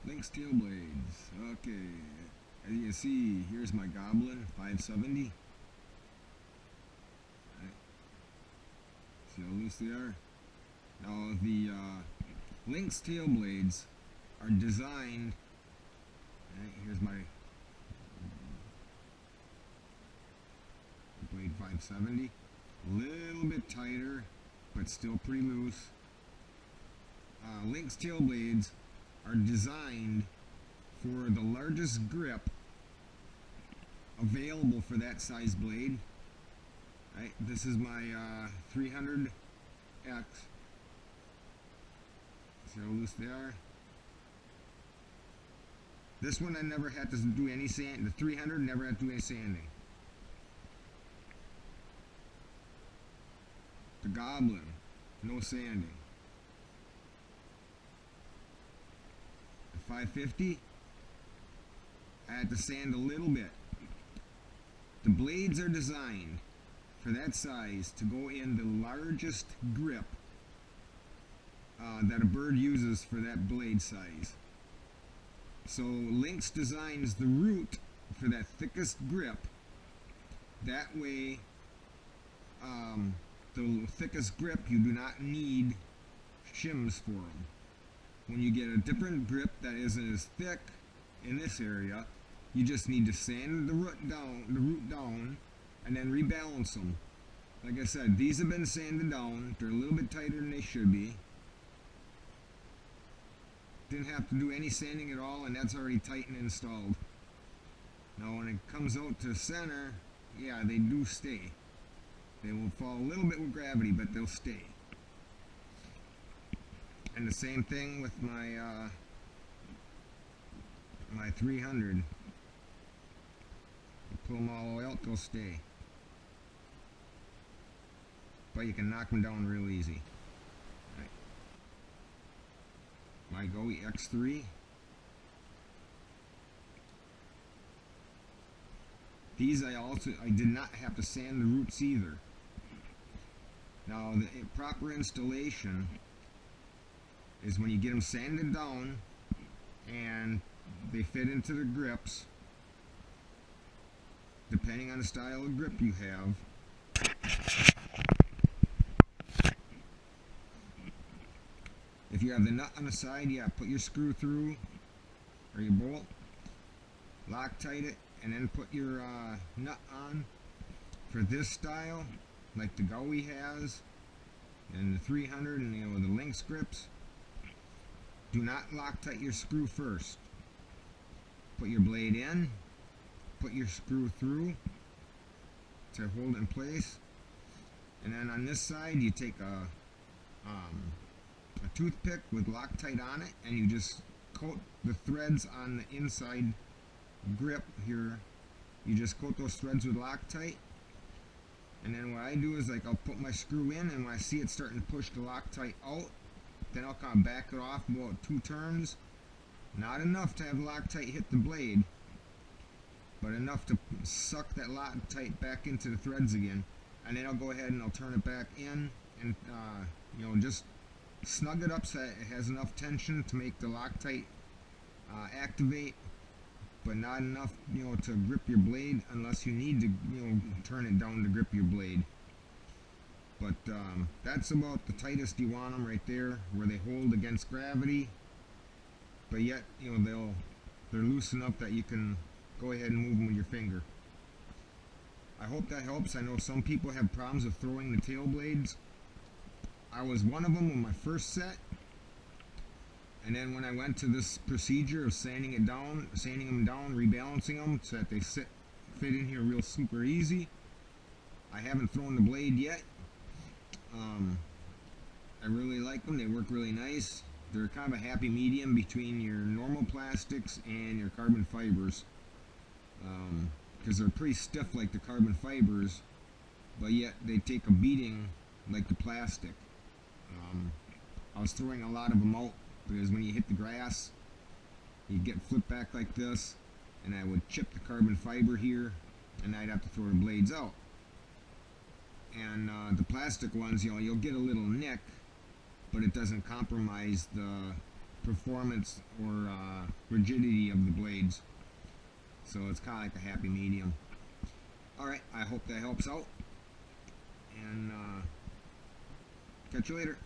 Lynx tail blades. Okay, as you can see, here's my Goblin 570. Right. See how loose they are? Now the Lynx tail blades are designed. Right, here's my blade 570. A little bit tighter, but still pretty loose. Lynx tail blades are designed for the largest grip available for that size blade. Right, this is my 300X. See how loose they are? This one I never had to do any sand. The 300 never had to do any sanding. The Goblin, no sanding. The 550, I had to sand a little bit. The blades are designed for that size to go in the largest grip that a bird uses for that blade size. So Lynx designs the root for that thickest grip. That way, the thickest grip, you do not need shims for them. When you get a different grip that isn't as thick in this area, you just need to sand the root down, and then rebalance them. Like I said, these have been sanded down. They're a little bit tighter than they should be. Didn't have to do any sanding at all, and that's already tight and installed. Now when it comes out to center, yeah, they do stay. They will fall a little bit with gravity, but they'll stay. And the same thing with my my 300. You pull them all the way out, they'll stay. But you can knock them down real easy. Right. My Goey X3. These I did not have to sand the roots either. Now the proper installation is when you get them sanded down and they fit into the grips, depending on the style of grip you have. If you have the nut on the side, yeah, put your screw through or your bolt, Loctite it, and then put your nut on. For this style, like the Goey has, and the 300, and you know, the Lynx grips, do not Loctite your screw first. Put your blade in, put your screw through to hold it in place, and then on this side you take a toothpick with Loctite on it, and you just coat the threads on the inside grip here. You just coat those threads with Loctite, and then what I do is, like, I'll put my screw in, and when I see it starting to push the Loctite out, then I'll kind of back it off about 2 turns. Not enough to have Loctite hit the blade, but enough to suck that Loctite back into the threads again. And then I'll go ahead and I'll turn it back in, and you know, just snug it up so it has enough tension to make the Loctite activate, but not enough, you know, to grip your blade unless you need to, you know, turn it down to grip your blade. But that's about the tightest you want them, right there, where they hold against gravity, but yet, you know, they're loose enough that you can go ahead and move them with your finger. I hope that helps. I know some people have problems with throwing the tail blades. I was one of them with my first set, and then when I went to this procedure of sanding them down, rebalancing them so that they fit in here real super easy, I haven't thrown the blade yet. I really like them. They work really nice. They're kind of a happy medium between your normal plastics and your carbon fibers, because they're pretty stiff like the carbon fibers, but yet they take a beating like the plastic. I was throwing a lot of them out because when you hit the grass, you get flipped back like this, and I would chip the carbon fiber here, and I'd have to throw the blades out. And the plastic ones, you know, you'll get a little nick, but it doesn't compromise the performance or rigidity of the blades. So it's kind of like a happy medium. Alright, I hope that helps out. And catch you later.